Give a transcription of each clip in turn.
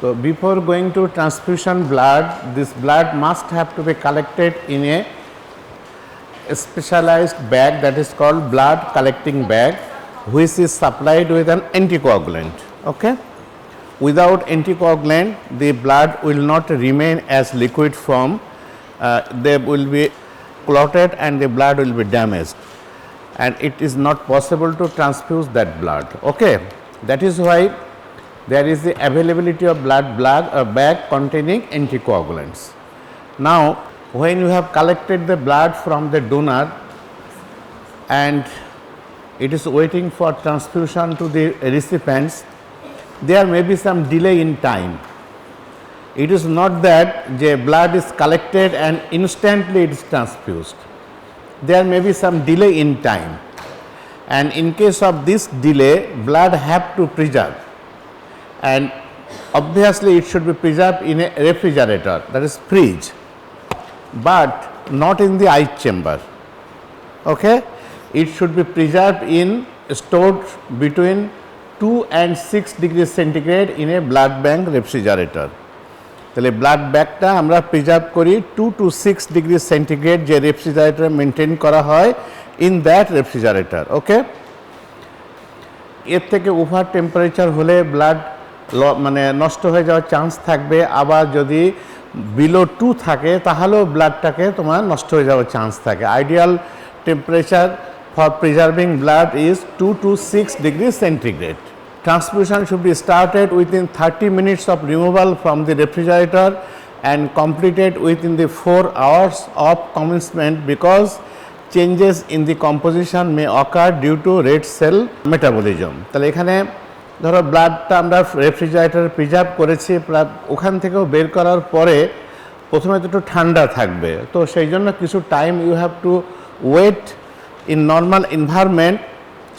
So before going to transfusion blood, this blood must have to be collected in a specialized bag that is called blood collecting bag, which is supplied with an anticoagulant. Okay? Without anticoagulant, the blood will not remain as liquid form. They will be clotted and the blood will be damaged, and it is not possible to transfuse that blood. Okay? That is why there is the availability of blood bag containing anticoagulants. Now, when you have collected the blood from the donor and it is waiting for transfusion to the recipients, there may be some delay in time. It is not that the blood is collected and instantly it is transfused. There may be some delay in time, and in case of this delay, blood have to preserve, and obviously it should be preserved in a refrigerator, that is fridge, but not in the ice chamber. Okay? It should be preserved in stored between 2 and 6 degrees centigrade in a blood bank refrigerator. তাহলে blood ব্যাগটা আমরা preserve করি 2 to 6 degree centigrade যে refrigerator maintain করা হয় in that refrigerator. ওকে? এর থেকে over temperature হলে ব্লাড মানে নষ্ট হয়ে যাওয়ার চান্স থাকবে, আবার যদি বিলো 2 থাকে তাহলেও ব্লাডটাকে তোমার নষ্ট হয়ে যাওয়ার চান্স থাকে। Ideal temperature for preserving blood is 2 to 6 degrees centigrade. Transfusion should be started within 30 minutes of removal from the refrigerator and completed within the 4 hours of commencement, because changes in the composition may occur due to red cell metabolism. তাহলে এখানে ধরো ব্লাডটা আমরা রেফ্রিজারেটরে preserve করেছি, ওখান থেকেও বের করার পরে প্রথমে তো একটু ঠান্ডা থাকবে, তো সেই জন্য কিছু time you have to wait in normal environment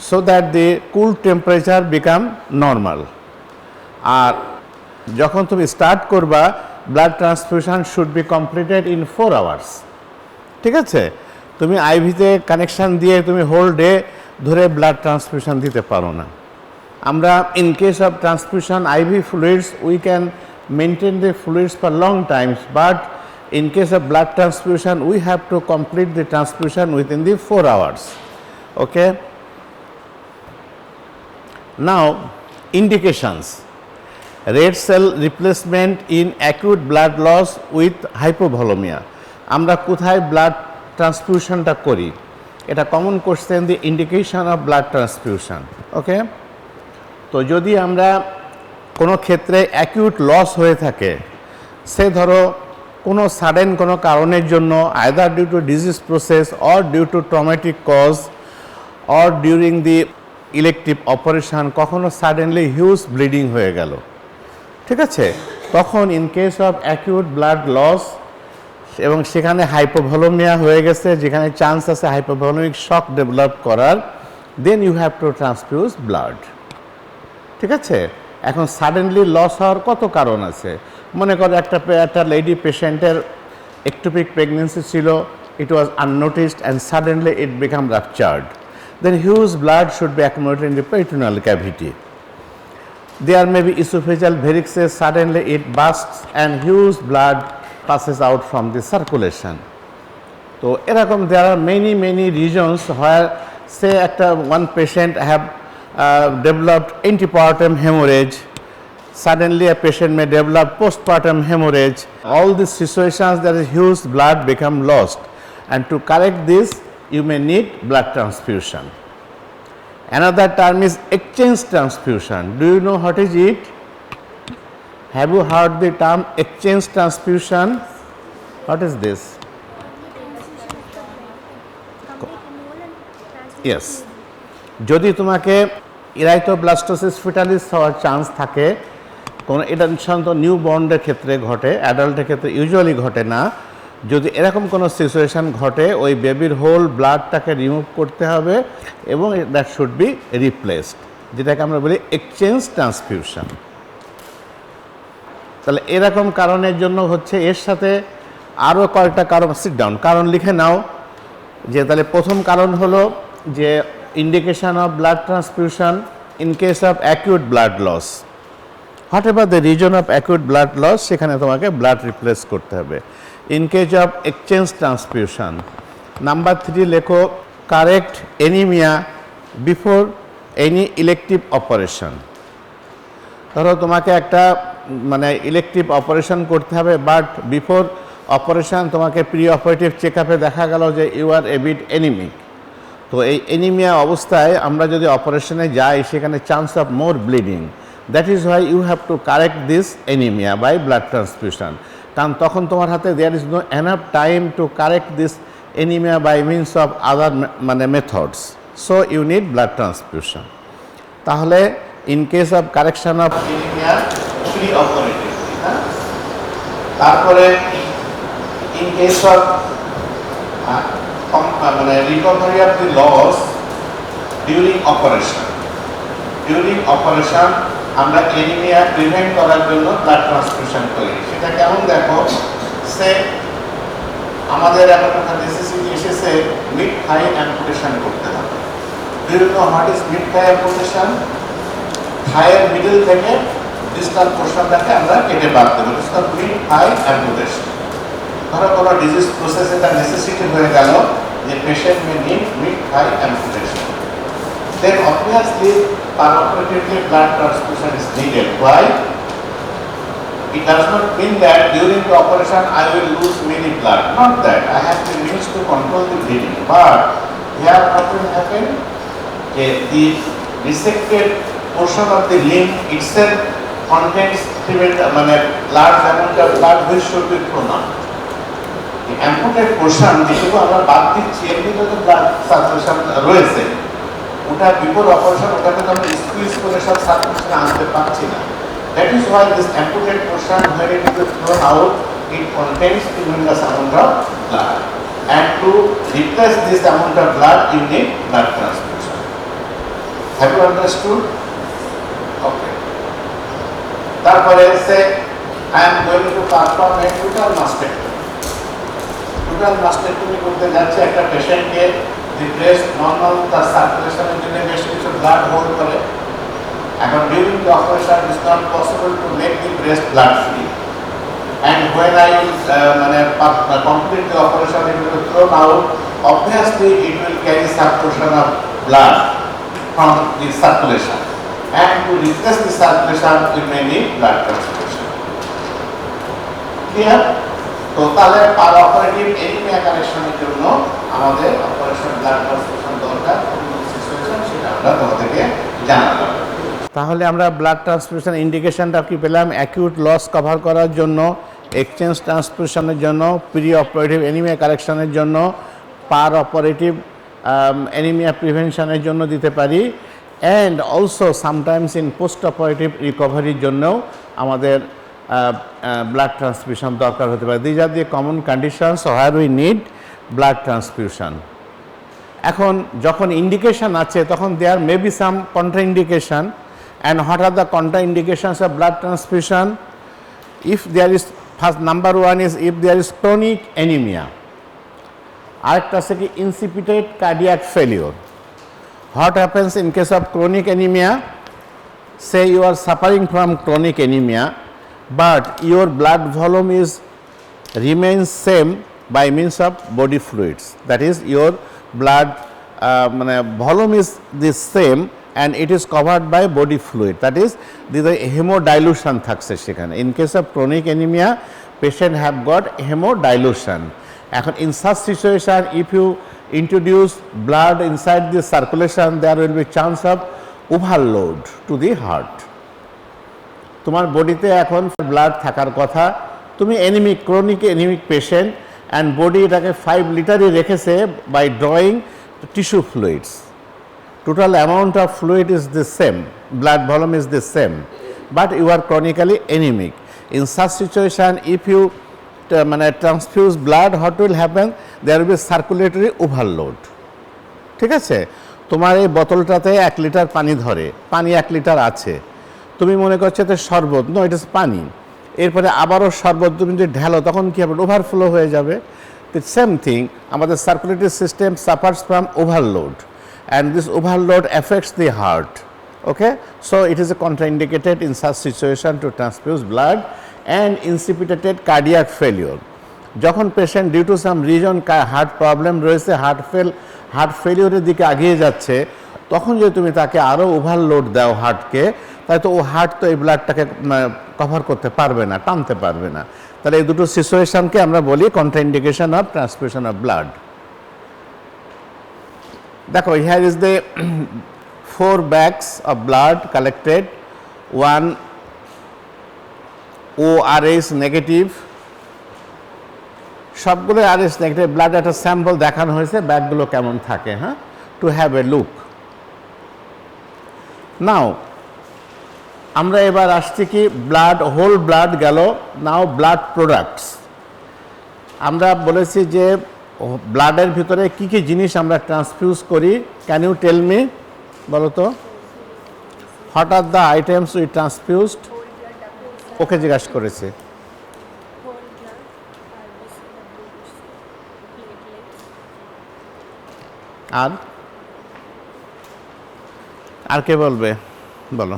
so that the cool temperature become normal. আর যখন তুমি স্টার্ট করবা, blood transfusion should be completed in 4 hours. ঠিক আছে? তুমি আইভিতে কানেকশান দিয়ে তুমি হোল ডে ধরে ব্লাড ট্রান্সফিউশন দিতে পারো না। আমরা in case of transfusion IV fluids we can maintain the fluids for long times, but in case of blood transfusion we have to complete the transfusion within the 4 hours. Okay? Now, indications: red cell replacement in acute blood loss with hypovolemia. আমরা কোথায় blood ট্রান্সফিউশনটা করি, এটা common question, the indication of blood transfusion. Okay? তো যদি আমরা কোনো ক্ষেত্রে অ্যাকিউট লস হয়ে থাকে, সে ধরো কোনো সাডেন কোনো কারণের জন্য, either due to disease process or due to traumatic cause or during the elective operation, কখনো সাডেনলি হিউজ ব্লিডিং হয়ে গেল, ঠিক আছে, তখন in case of acute blood loss এবং সেখানে হাইপোভলিমিয়া হয়ে গেছে, যেখানে চান্স আছে হাইপোভলিমিক শক ডেভেলপ করার, then you have to transfuse blood. ঠিক আছে? এখন সাডেনলি লস হওয়ার কত কারণ আছে। মনে করো একটা লেডি পেশেন্টের একটোপিক প্রেগনেন্সি ছিল, it was unnoticed and suddenly it became ruptured, then huge blood should be accumulated in the peritoneal cavity. There may be esophageal varices, suddenly it bursts and huge blood passes out from the circulation. So এরকম there are many reasons where say one patient have developed antepartum hemorrhage, suddenly a patient may develop postpartum hemorrhage. All these situations there is huge blood become lost, and to correct this you may need blood transfusion. Another term is exchange transfusion. Do you know what is it? Have you heard the term exchange transfusion? What is this? Yes. যদি তোমাকে ইরাইথোব্লাস্টোসিস fetalis হওয়ার chance থাকে, কোনো এটা সাধারণত new বর্নের ক্ষেত্রে ঘটে, অ্যাডাল্টের ক্ষেত্রে ইউজুয়ালি ঘটে না, যদি এরকম কোনো সিচুয়েশান ঘটে, ওই বেবির হোল ব্লাডটাকে রিমুভ করতে হবে এবং দ্যাট শুড বি রিপ্লেসড, যেটাকে আমরা বলি এক্সচেঞ্জ ট্রান্সফিউশন। তাহলে এরকম কারণের জন্য হচ্ছে, এর সাথে আরও কয়েকটা কারণ, সিট ডাউন, কারণ লিখে নাও। যে তাহলে প্রথম কারণ হলো যে indication of blood transfusion in case of acute blood loss, whatever the reason of acute blood loss, সেখানে তোমাকে ব্লাড রিপ্লেস করতে হবে। In case of exchange transfusion, number 3 লেখো correct anaemia before any elective operation. ধরো তোমাকে একটা মানে elective operation করতে হবে, বাট বিফোর অপারেশন তোমাকে প্রি অপারেটিভ চেক আপে দেখা গেল যে you are a bit anaemic. তো এই এনিমিয়া অবস্থায় আমরা যদি অপারেশনে যাই সেখানে chance of more bleeding, that is why you have to correct this anaemia by blood transfusion. কারণ তখন তোমার হাতে there is no enough time to correct this anemia by means of other methods, so you need blood transfusion. তাহলে in case of correction of anemia pre-operative, তারপরে in case of recovery of the loss during operation আমরা anemia prevent করার জন্য blood transfusion করি। সেটা কেমন দেখো, সে আমাদের এখন একটা নেসেসিটি এসেছে মিড থাই অ্যাম্পুটেশন করতে হবে। বিভিন্ন what is mid thigh amputation, থাইয়ের মিডল থেকে ডিস্টাল পোর্শনটাকে আমরা কেটে বাদ দেবো, মিড থাই অ্যাম্পুটেশন। ধরো কোনো ডিজিজ প্রসেস এটা নেসেসিটি হয়ে গেল যে patient may need mid thigh amputation, then obviously peroperatively blood transfusion is needed. Why? It does not mean that during the operation I will lose many blood. Not that. I have the means to control the bleeding. But here what will happen? The resected portion of the limb itself contains large amount of blood which should be thrown out. The amputated portion যেটুকু আমরা বাদ দিচ্ছি এমনিতে তো blood circulation রয়েছে, ওটা before operation ওটাকে তো আমরা স্কুইজ করে সব সার্কুলেশন আনতে পারছি না। That is why this amputated portion, when it is thrown out, it contains tremendous amount of blood. And to replace this amount of blood, you need blood transfusion. Have you understood? Okay. তারপরে say, I am going to perform a total mastectomy. Total mastectomy করতে যাচ্ছে একটা পেশেন্টকে, the breast normal তার সার্কুলেশনের জন্য বেশ কিছু blood hold করে। এখন during the operation it is not possible to make the breast blood free, and when I complete the operation it will be thrown out, obviously it will carry some portion of blood from the circulation, and to replace the circulation we may need blood transfusion. Clear? তো তাহলে পারঅপারেটিভ anaemia কারেকশনের জন্য আমাদের operation blood transfusion দরকার, situation সেটা আমরা তোমাদেরকে জানালাম। তাহলে আমরা ব্লাড ট্রান্সফিউশন ইন্ডিকেশনটা কি পেলাম? অ্যাকিউট লস কভার করার জন্য, এক্সচেঞ্জ ট্রান্সফিউশনের জন্য, প্রি অপারেটিভ এনিমিয়া কারেকশনের জন্য, পার অপারেটিভ এনিমিয়া প্রিভেনশনের জন্য দিতে পারি, and also sometimes in post operative রিকভারির জন্যও আমাদের ব্লাড ট্রান্সফিউশন দরকার হতে পারে। These are the common conditions where we need blood transfusion. এখন যখন ইন্ডিকেশন আছে তখন there may be some contraindication. And what are the contraindications of blood transfusion? If there is, first number one is if there is chronic anemia. আরেকটা আছে কি incipient cardiac failure. What happens in case of chronic anemia? Say you are suffering from chronic anemia, but your blood volume is remains same by means of body fluids. That is your blood volume is the same and it is covered by body fluid, that is the hemodilution থাকছে সেখানে। In case of chronic anemia, patient have got hemodilution. এখন in such situation, if you introduce blood inside the circulation, there will be chance of overload to the heart. তোমার বডিতে এখন blood থাকার কথা, তুমি anaemic, chronic anaemic patient, and body এটাকে 5 লিটারই রেখেছে by drawing tissue fluids. Total amount of fluid is the same, blood volume is the same, but you are chronically anemic. In such situation, if you transfuse blood, what will happen? There will be circulatory overload. ঠিক আছে? তোমার এই বোতলটাতে 1 litre পানি ধরে, পানি 1 litre আছে, তুমি মনে করছো এটা শরবত, নো ইট ইজ পানি। এরপরে আবারও শরবত তুমি যদি ঢালো তখন কি হবে? ওভারফ্লো হয়ে যাবে। The same thing, আমাদের circulatory system suffers from overload, and this overload affects the heart. Okay, so it is a contraindicated in such situation to transfuse blood and incipitated cardiac failure. যখন patient due to some reason heart problem রয়েছে, heart ফেলিওরের দিকে এগিয়ে যাচ্ছে, তখন যদি তুমি তাকে আরও ওভারলোড দাও হার্টকে, তাই তো ও হার্ট তো এই ব্লাডটাকে কভার করতে পারবে না, টানতে পারবে না। তাহলে এই দুটো সিচুয়েশনকে আমরা বলি contraindication of transfusion of blood. দেখো, here is the 4 bags of blood collected, one ORS negative, সবগুলো আরএস নেগেটিভ ব্লাড একটা স্যাম্পল দেখানো হয়েছে, ব্যাগগুলো কেমন থাকে, হ্যাঁ, to have a look. Now আমরা এবার আসছি কি ব্লাড, হোল ব্লাড গেল। নাও ব্লাড প্রোডাক্টস, আমরা বলেছি যে ব্লাডের ভিতরে কি কি জিনিস আমরা ট্রান্সফিউজ করি। ক্যান ইউ টেল মি, বলো তো, what are the items we transfused? Okay জিজ্ঞাসা করেছে। আর কে বলবে, বলো।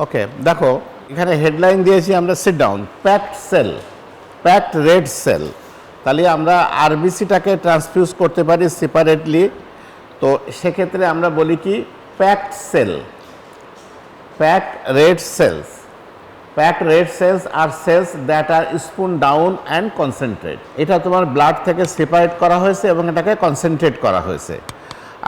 ওকে, দেখো এখানে হেডলাইন দিয়েছি আমরা sit down, packed cell, packed red cell. তাহলে আমরা আরবিসিটাকে ট্রান্সফিউজ করতে পারি সেপারেটলি, তো সেক্ষেত্রে আমরা বলি কি packed cell, packed red cells. Packed red cells আর cells that are spun down and concentrate. এটা তোমার ব্লাড থেকে সেপারেট করা হয়েছে এবং এটাকে কনসেন্ট্রেট করা হয়েছে।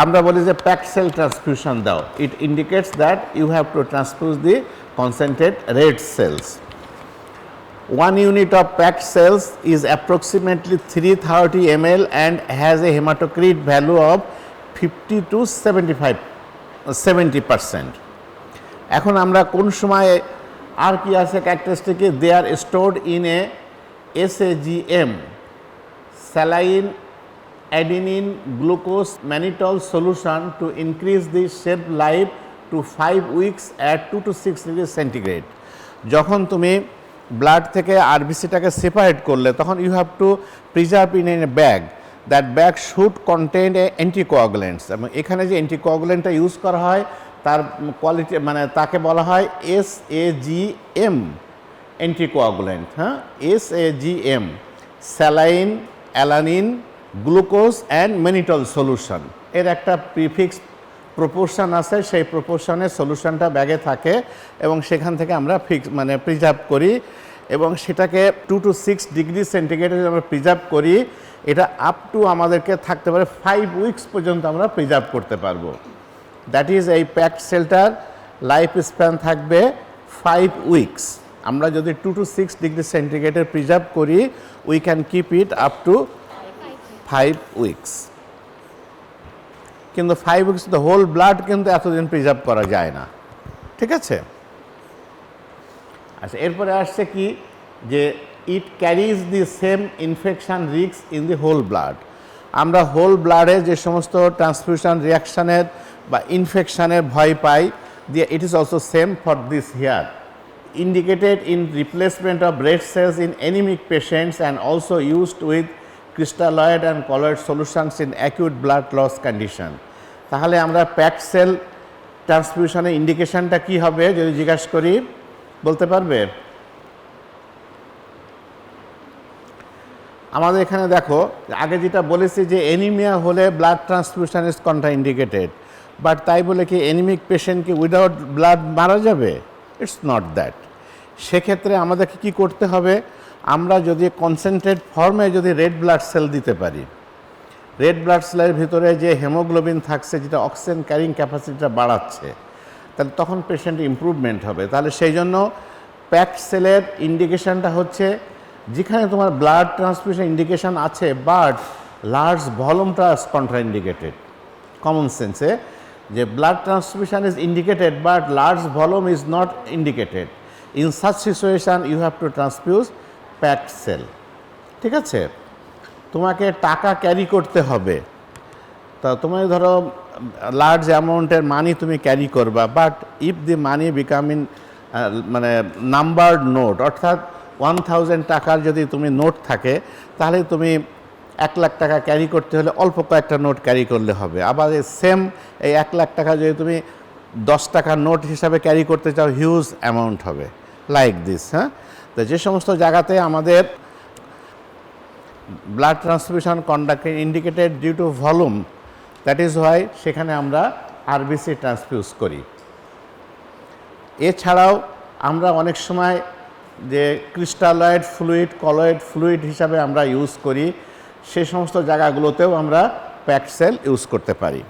আমরা বলি যে প্যাকড সেল ট্রান্সফিউশন দাও, it indicates that you have to transfuse the concentrate red cells. 1 unit of packed cells is approximately 330 ml and has a hematocrit value of 50 to 70%. এখন আমরা কোন সময় আর কি আছে characteristic, they are stored in a ASWM saline adenine glucose mannitol solution to increase the shelf life to 5 weeks at 2 to 6 degrees centigrade. যখন তুমি blood থেকে আরবিসিটাকে সেপারেট করলে তখন you have to preserve in a bag, that bag should contain a anticoagulants. এবং এখানে যে অ্যান্টিকোয়াগুলেন্টটা use করা হয় তার কোয়ালিটি মানে তাকে বলা হয় SAGM অ্যান্টিকোয়াগুলেন্ট, হ্যাঁ, SAGM saline alanine glucose and mannitol solution. এর একটা প্রিফিক্স প্রপোর্শন আছে, সেই প্রপোর্শনের সলিউশনটা ব্যাগে থাকে এবং সেখান থেকে আমরা প্রিজার্ভ করি এবং সেটাকে 2 to 6 ডিগ্রি সেন্টিগ্রেডে আমরা প্রিজার্ভ করি। এটা আপ টু আমাদেরকে থাকতে পারে 5 উইকস পর্যন্ত আমরা প্রিজার্ভ করতে পারবো। দ্যাট ইজ এই প্যাকড সেলটার লাইফ স্প্যান থাকবে 5 উইকস। আমরা যদি 2 to 6 ডিগ্রি সেন্টিগ্রেডে প্রিজার্ভ করি, we can keep it up to 5 weeks. কিন্তু 5 উইকস দ্য হোল ব্লাড কিন্তু এতদিন প্রিজার্ভ করা যায় না, ঠিক আছে। আচ্ছা, এরপরে আসছে কি যে it carries the same infection risk in the whole blood. আমরা হোল ব্লাডে যে সমস্ত ট্রান্সফিউশন রিয়াকশানের বা ইনফেকশানের ভয় পাই, দিয়ে it is also same for this here, indicated in replacement of red cells in anaemic patients and also used with crystalloid and colloid solutions in acute blood loss condition. তাহলে আমরা প্যাকড সেল ট্রান্সফিউশনের ইন্ডিকেশনটা কি হবে যদি জিজ্ঞাসা করি, বলতে পারবে? আমাদের এখানে দেখো আগে যেটা বলেছি যে অ্যানিমিয়া হলে blood transfusion is contraindicated, but তাই বলে কি অ্যানিমিক পেশেন্ট কি উইদাউট ব্লাড মারা যাবে? It's not that. সেক্ষেত্রে আমাদেরকে কি করতে হবে, আমরা যদি কনসেন্ট্রেট ফর্মে যদি রেড ব্লাড সেল দিতে পারি, রেড ব্লাড সেলের ভিতরে যে হেমোগ্লোবিন থাকছে যেটা অক্সিজেন ক্যারিং ক্যাপাসিটিটা বাড়াচ্ছে, তাহলে তখন পেশেন্ট ইমপ্রুভমেন্ট হবে। তাহলে সেই জন্য প্যাকড সেলের ইন্ডিকেশনটা হচ্ছে যেখানে তোমার ব্লাড ট্রান্সফিউশন ইন্ডিকেশন আছে বাট লার্জ ভলিউমটা কন্ট্রাইন্ডিকেটেড। কমন সেন্সে যে blood transfusion is indicated but large volume is not indicated, in such situation you have to transfuse packed cell, ঠিক আছে। তোমাকে টাকা ক্যারি করতে হবে, তা তুমি ধরো লার্জ অ্যামাউন্টের মানি তুমি ক্যারি করবা, but if the money become in numbered note, অর্থাৎ 1000 টাকার যদি তুমি নোট থাকে তাহলে তুমি 1 লাখ টাকা ক্যারি করতে হলে অল্প কয়েকটা নোট ক্যারি করলে হবে। আবার সেম এই 1 লাখ টাকা যদি তুমি 10 টাকার নোট হিসাবে ক্যারি করতে চাও, হিউজ অ্যামাউন্ট হবে, লাইক দিস। হ্যাঁ, তো যে সমস্ত জায়গাতে আমাদের blood transfusion conducted indicated due to volume, that is why সেখানে আমরা আরবিসি ট্রান্সফিউজ করি। এছাড়াও আমরা অনেক সময় যে ক্রিস্টালয়েড ফ্লুইড, কলয়েড ফ্লুইড হিসাবে আমরা ইউজ করি, সেই সমস্ত জায়গাগুলোতেও আমরা প্যাকড সেল ইউজ করতে পারি।